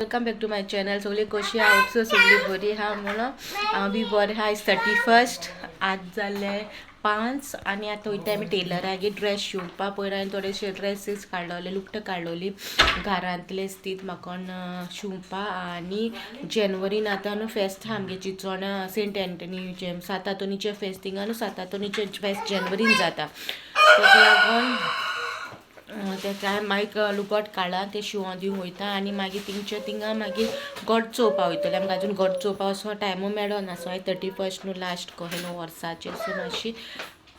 Welcome back to my channel. सगळी कशी आहा? उपसो सगळी बरी हा म्हणून हांव बी बरें आहा. 31 आज जाले 5 आणि आता वयता आमी टेलरागे ड्रेस शिवपा. पयर हांवें थोडेशे ड्रेसीस काडलोले, लुगटां काडलोली घरांतले तीच म्हाका शिवपा. आणि जानेवारीन आतां न्हू फेस्त आहा आमगे चिंचोण सेंट एंटनीचे 7 आतोनीचे फेस्त. थिंगा न्हू 7 आतोनीचे फेस्त जानेवारीन जाता. ताका लागून तेका मागीर लुगोट काडला ते शिवोन दिवंक वयता. आनी मागीर थिंगा मागीर गोड चोवपा वयतले. आमकां आजून गोड चोवपा असो टायमू मेळोना. सो हांवें 31 न्हू लास्ट कहें न्हू वर्साचे सो मातशी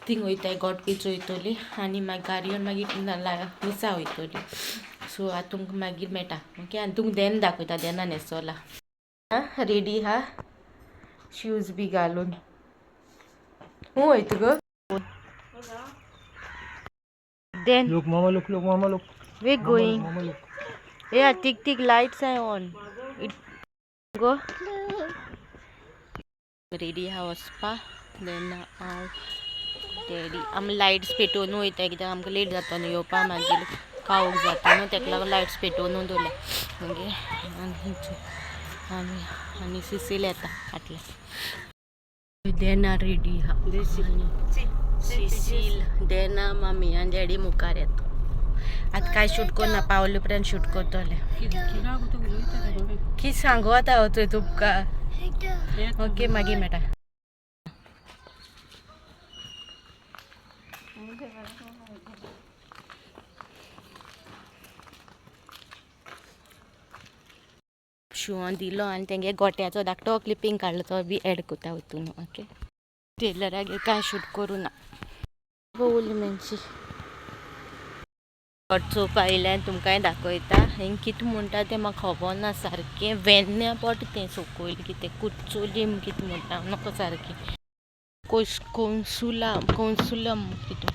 थिंग वयताय गोड बी चोयतली. आनी मागीर गारयोन मागीर मिसा वयतली. सो आतां तुमकां मागीर मेळटा ओके. आनी तुमकां देन दाखयता देना न्हेसोला रेडी हा शूज बी घालून. हूं वयता गो then Look, mama, look, mama, look. we're going. Mama, look. Yeah, tick lights are on. It go ready house pa then daddy lights पेटोवन वयता कित्याक आमकां लेट जाता न्हू येवपा. मागीर खावूंक जाता न्हू तेका लागून लायट्स पेटोवन दवरल्या ओके. आनी सिसील येता फाटल्यान देना रेडी हा. सिसील देना मम्मी आनी डॅडी मुखार येता. आतां कांय शूट करना, पावले उपरांत शूट करतले. कितें सांगू आतां हांव थंय तुमकां ओके. मागीर मेळटा. शिवोन दिलो आनी तेंगे गोट्याचो धाकटो क्लिपींग काडलो तो बी एड कोता वतून ओके. टेलरागे कांय शूट करूं ना. उरली मेनची गोट चोवपा आयल्यान तुमकांय दाखयता. हें कितें म्हणटा तें म्हाका खबर ना सारकें. वेन्या पोट तें सकयल कितें कुच्चोलीम कितें म्हणटा नाका सारकें. कोंसुलम कितें.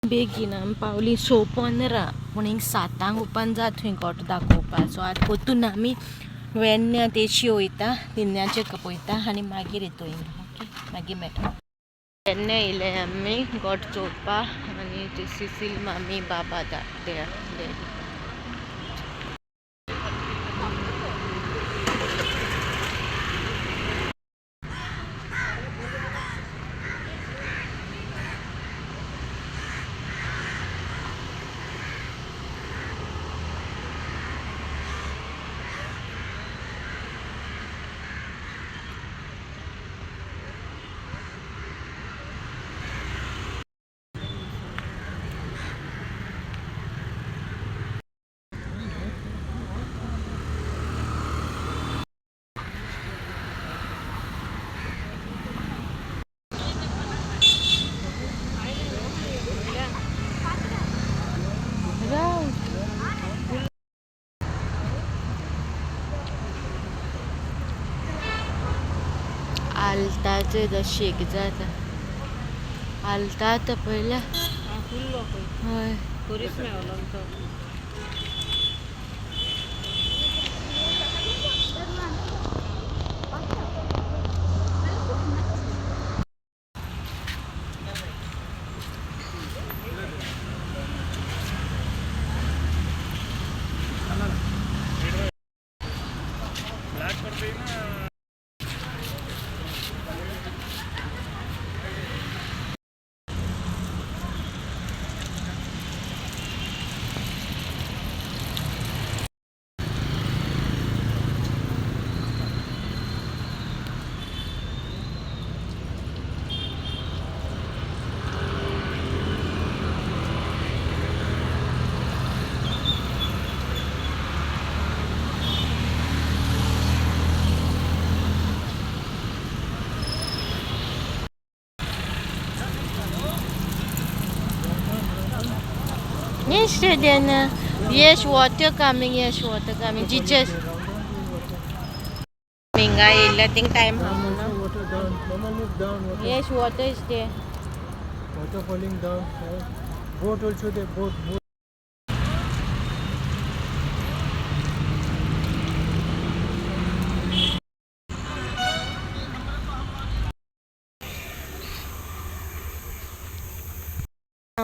बेगीन आमी पावली 6:15 पूण हिंग 7 ओपन जाता थंय गोट दाखोवपा. सो आतां पोतून आमी वेन्या तेशी वयता, तिन्याचे पळयता आनी मागीर येता हिंगा ओके. मागीर मेळटा. केन्ना येयले आमी गोट चोवपा आनी ती सिसील मामी बाबा डॅडी. आलताचे द शेक जाता. आलता आतां पयल्या हय बरीच मेळलो तो. Then yes, water coming. Yes, water coming. Just minga letting time. Water down. Mama, look down. Water. Yes, water is there. Water falling down. Boat also there. Boat.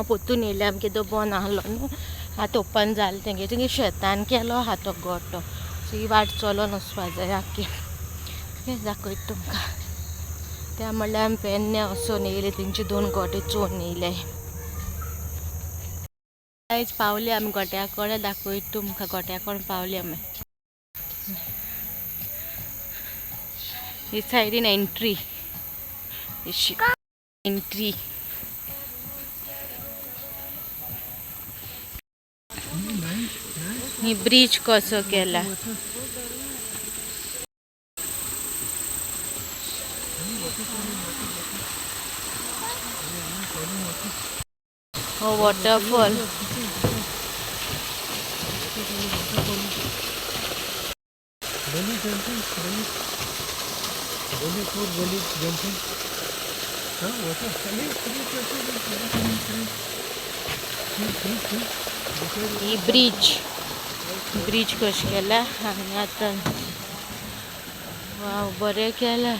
पोतून येयले आमगे तो बंद आहलो न्हू. आतां ओपन जालें तेंगे शेतान केलो आहा तो गोटो. ही वाट चलोन वचपा जाय आख्खी. हें दाखयता तुमकां. त्या म्हणल्यार आमी पेडण्या वचून येयले, तेंचे 2 गोटे चोवन येयले. आयज पावले आमी गोट्याकोडे. दाखयता तुमकां गोट्याकोडे पावले आमी. ही सायडीन एंट्री. एंट्री. ही ब्रिज कसो केला. हो waterfall. Belly jumping, belly jumping. Huh? Water. ही ब्रिज कशें केला आनी आतां वाव बरें केला.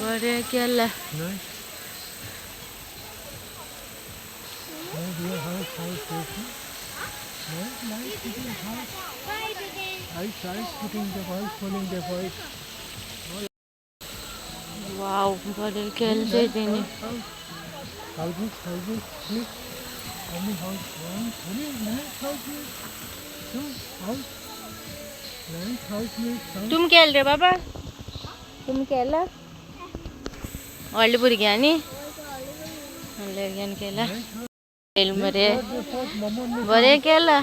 बरें केला. वाव बरें केलें तेणी. तुम केल रे बाबा. तुम केला व्हडल्या भुरग्यांनी. व्हडल्या भुरग्यांनी केला. बरें केला.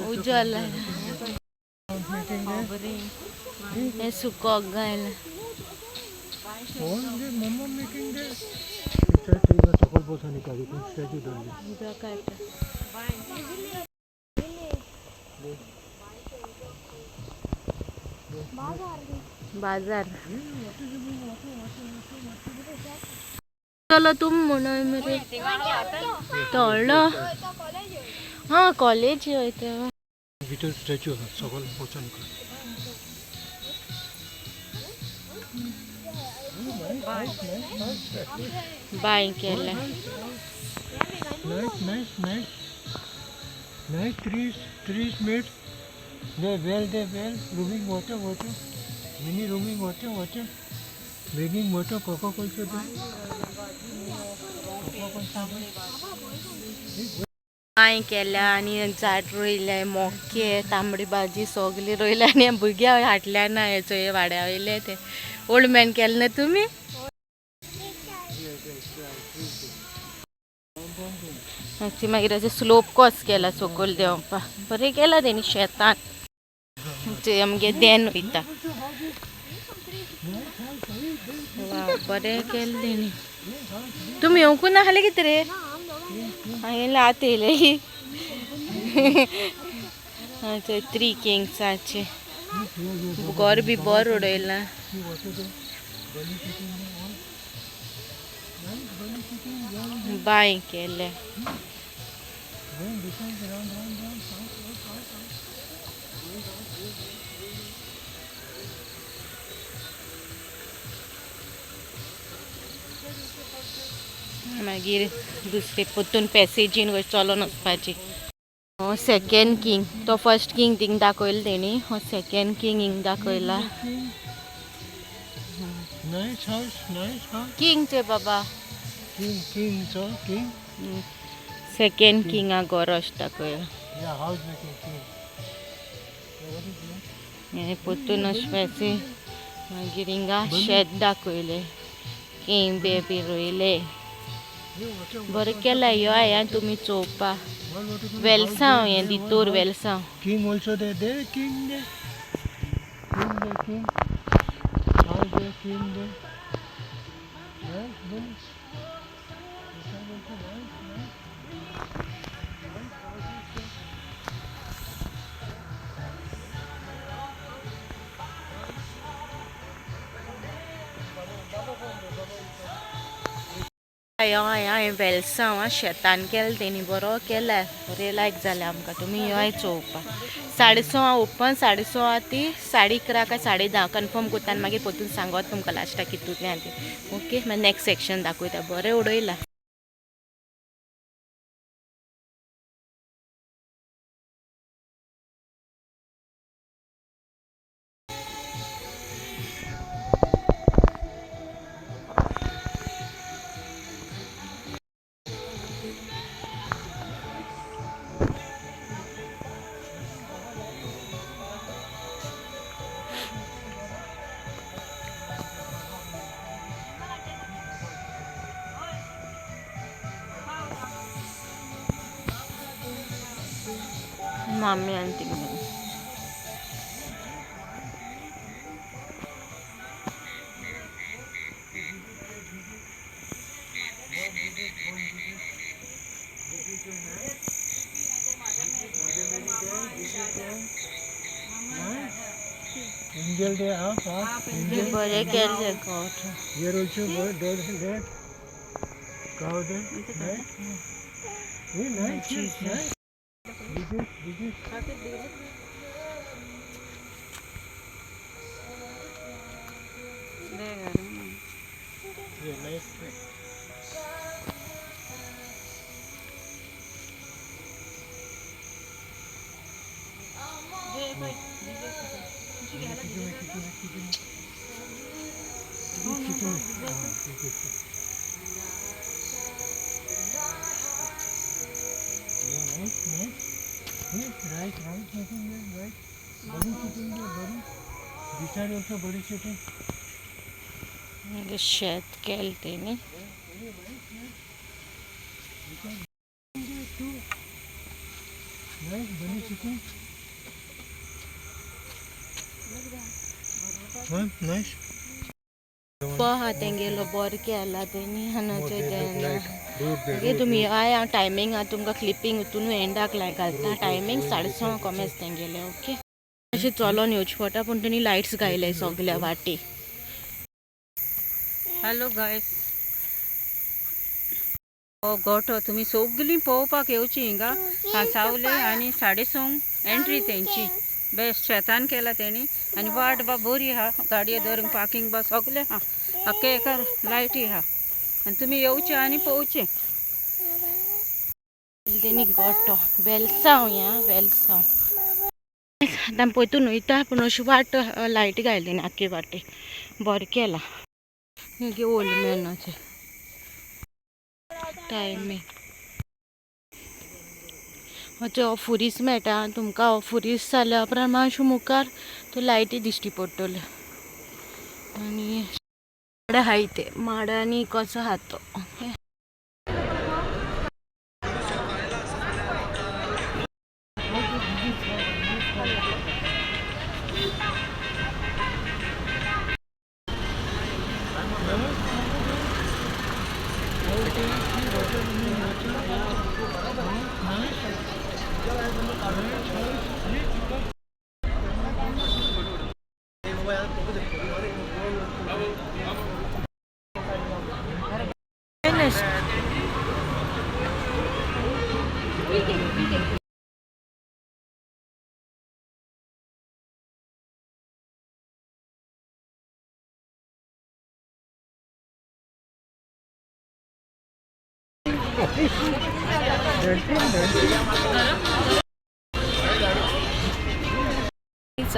उजल हें सुकोक घायला. बाजार चलो तुम म्हणून मेरे तळ्ळो. हाँ कॉलेज वयता. भितर स्टॅच्यू आहा सकल वचून. बाय केला. Nice trees made. They well. Rooming water. Mini rooming water. Making water. Coca-Cola. बाय केला आनी झाड रोयले. मोके तांबडी भाजी सगली रोयल्या आनी भुरग्या हाटल्या ना हेचो हे वाड्या वयले ते. ओल्ड मॅन केले ना तुमी. मागीर अशें स्लोप कस केला सकयल देंवपा. बरें केला तेणी शेतान. ते आमगे देन वयता. बरें केलें तेणी. तुमी येवंकूच ना जालें कितें रे. हांवें आतां येयलें. थंय 3 किंग्साचें घर बी बरें उडयलां. बाय केलें. मागीर दुसरे परतून पॅसेजीन वयर चलोन वचपाची. हो सेकंड किंग. तो फर्स्ट किंग थिंग दाखयलो तेणी. हो सेकंड किंग हिंग दाखयला. किंग चे बाबा. सेकंड किंगा घर अशें दाखयला. हे परतून अशें पॅसेज. मागीर हिंगा शेत दाखयलें. किंग बेबी रोयले. बरें केला. यो आया तुमी चोवपा. वेलसांव हें भितूर Velsao. King also there. King there. King there. हांवें वेलसांव शेतान केलें तेणी बरो केला बरें लायक जालें आमकां तुमी येय चोवपाक 6:30 ओपन 6:30 ती 11:30 काय 10:30 कन्फर्म करता आनी मागीर परतून सांगत तुमकां लास्टाक कितूंतल्यान ती ओके मागीर नेक्स्ट सेक्शन दाखयता बरें उडयला मम्मी आनी ती Angel there, up. Angel. बरें केलें गोठ Here also, there. Cow there, right? Yeah, nice, nice. This. Yeah, nice. Right, sitting there, right. Body sitting there, body. This side also body sitting. शेत केलें तेणी Nice, body sitting. Nice. पहा तेंगेलो बरें केला तेणी हांगाचे तुमी हय हांव टायमींग तुमकां क्लिपींग हितून एंडाक घालता टायमींग 6:30 कॉमेस तेंगेले ओके अशें चलोन येवचें पडटा पूण तेणी लायट्स घायले सगल्या वाटी हॅलो गायस हो गोठो तुम्ही सगळीं पळोवपाक येवची हिंगा कांसावले आनी 6:30 एंट्री तेंची बेस्ट शेतान केला तेणी आनी वाट बा बरी आहा गाडयो धरूंक पार्किंग बा सगळें आहा अख्खे एका लायटी आहा आनी तुमी येवचे आनी पळोवचे तेणी गोठो वेलसांव वेलसांव आतां पयतून वयता पूण अशी वाट लायटी घायली तेणी आख्खे वाटे बरें केला ओल्ड मॅनाचे टायमींग मातशें ऑफुरीस मेळटा तुमकां ऑफुरीस जाल्या उपरांत मातशें मुखार त्यो लायटी दिश्टी पडटल्यो आनी माड आहाय ते माडांनी कसो आहा तो ओके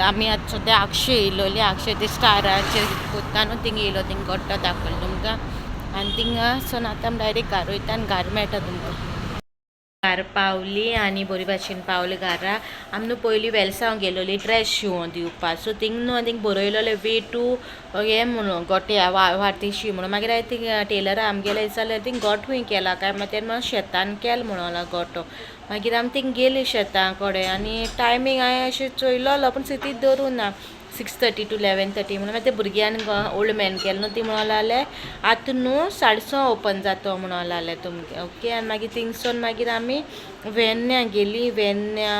आमी आतां सद्या अक्षय येयलोली अक्षय ते स्टाराचे कोत्ता न्हू थिंग येयलो थिंग गोठ्ठो दाखयलो तुमकां आनी थिंगासून आतां डायरेक्ट घरा वयता आनी घर मेळटा तुमकां घर पावली आनी बरी भाशेन पावली घरा आमी न्हू पयलीं वेलसांव गेलोली ड्रेस शिवोन दिवपाक सो थिंग न्हू थिंग बरयलोलें वे टू हें म्हणून गोट्या वाटी शी म्हणून मागीर हांवें थिंग टेलरा आमगेले जाल्यार थिंग गोठूय केला काय मागीर तेन्ना शेतान केलो म्हणून गोठो मागीर आमी थिंग गेली शेतां कडेन आनी टायमींग हांवें अशें चोयलोलो पूण सिटीत धरूं ना 6:30 to 11:30 म्हणून मागीर ते भुरग्यान ओल्ड मॅन केलें न्हू ती म्हणून लागलें आतां न्हू 6:30 ओपन जातो म्हणून लागलें तुमगे ओके आनी मागीर थिंगसून मागीर आमी वेर्ण्या गेली वेर्ण्या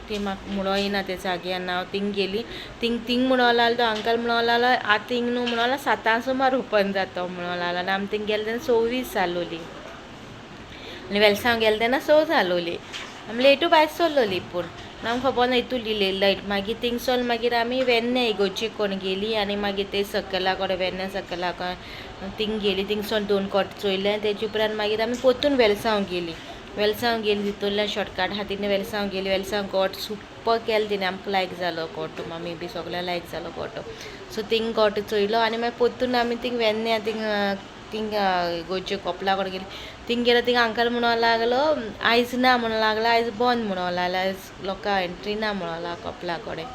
ती म्हाका म्हणो येना ते जाग्यार हांव थिंग गेली थिंग म्हणो लागलो तो अंकल म्हणो लागलो आतां थिंग न्हू म्हणो लागलो 7 सुमार ओपन जातो म्हणो लागलो आनी आमी थिंग गेले तेन्ना 26 जालोली आनी वेलसांव गेले तेन्ना 6 जालोली आमी लेटू भायर सरलोली पूण आमकां खबर ना हितून लायट मागीर थिंगसोन मागीर आमी वेन्ने इगोर्जे कोण गेली आनी मागीर ते सकयला कोडे वेन्ने सकयला थिंग गेली थिंगसोन 2 कोट चोयले तेजे उपरांत मागीर आमी परतून वेलसांव गेली तितूंतल्यान शॉर्टकट आहा तिने वेलसांव गेली वेलसांव गोट सुपर केलो तिने आमकां लायक जालो गोटो मे बी सगळ्यांक लायक जालो गोटो सो थिंग गोटो चोयलो आनी मागीर परतून आमी थिंग वेन्ने थिंग गोंयचे कपला कडेन गेली थिंग गेलो थिंग अंकल म्हणो लागलो आयज ना म्हणो लागलो आयज बंद म्हणो लागलो आयज लोकां एंट्री ना म्हणो लागलो कपला कडेन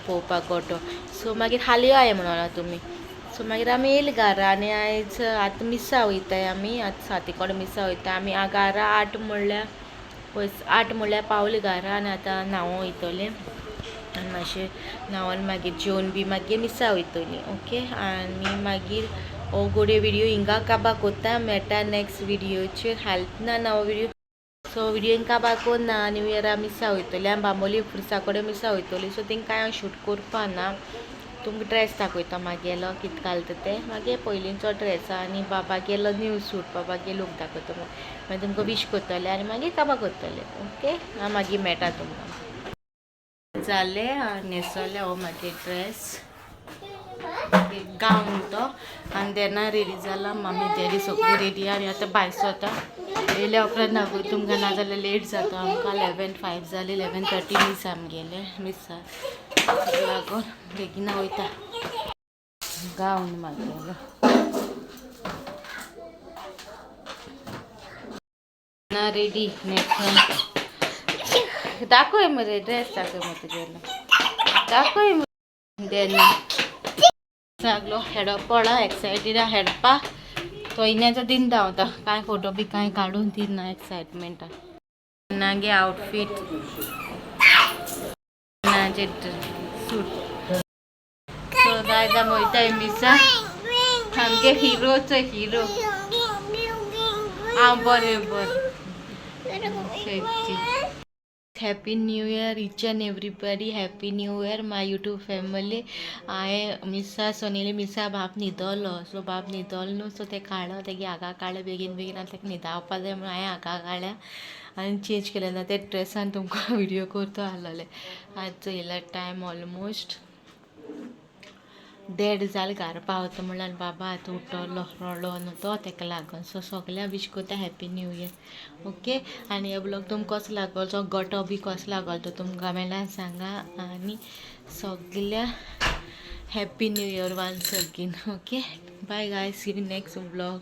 पळोवपाक गोटो सो मागीर हालयो आय म्हणो लागलो तुमी सो मागीर आमी येयली घरा आनी आयज आतां मिसा वयताय आमी आतां 7 कडेन मिसा वयता आमी घरा 8 म्हणल्यार पावली घरा आनी आतां न्हांवूं वयतलें आनी मातशें न्हांवून मागीर जेवन बी मागीर मिसा वयतलीं ओके आनी मागीर हो गोडे व्हिडियो हिंगा काबार कोत्ता मेळटा नेक्स्ट व्हिडियोचेर हेल्थ ना नवो व्हिडियो सो व्हिडियो हिंगा काबार कोन्ना न्यू इयरा मिसा वयतली आमी बांबोली फुरसा कडेन मिसा वयतली सो थिंग कांय हांव शूट करपा ना तुमकां ड्रेस दाखयता म्हागेलो कितें घालता ते मागीर पयलींचो ड्रेस आनी बाबागेलो न्यू सूट बाबागे लूक दाखयता मागीर तुमकां विश करतलें आनी मागीर काबार करतलें ओके हांव मागीर मेळटा तुमकां जालें न्हेसोलें हो म्हागे ड्रेस गावन तो आनी तेन्ना रेडी जाला मम्मी डॅडी सगळीं रेडी आनी आतां भायर सरता येयल्या उपरांत दाखय तुमकां ना जाल्यार लेट जाता आमकां 11:05 जाली 11:30 मिस आमगेले मिसा लागून बेगीना वयता गावन म्हागेलो ना रेडी न्हेसोन दाखय मरे ड्रेस दाखय मरे तुगेलो दाखय तेन्ना लागलो हेडप पडा एक्सायटेड हेडपा तो इन्याचो दिन धांवता कांय फोटो बी कांय काडून दिना एक्सायटमेंटा नागे आउटफीट नाचे सूट सो गायज आमी वयताय मिसा सामके हिरोचो हिरो आं बरें happy new year each and everybody happy new year my YouTube family हांवें मिसा सोनेली मिसा बाप न्हिदलो सो बाप न्हिदलो न्हू सो ते काडलो तेगे हाका काडलें बेगीन बेगीन आनी ताका न्हिदावपा जाय म्हणून हांवें हाका काडल्या आनी चेंज केलें ना ते ड्रेसान तुमकां व्हिडियो करतो आसलोले आतां येयला टायम ऑलमोस्ट 1:30 जालें घरा पावता म्हणल्यार बाबा आतां उठलो रडलो न्हू तो ताका लागून सो सगळ्यांक विश करता हॅपी न्यू इयर ओके आनी हो ब्लॉग तुमकां कसो लागलो तो गोटो बी कसो लागलो तो तुमकां कमेंटान सांगा आनी सगळ्यांक happy new year once again okay bye guys see you next blog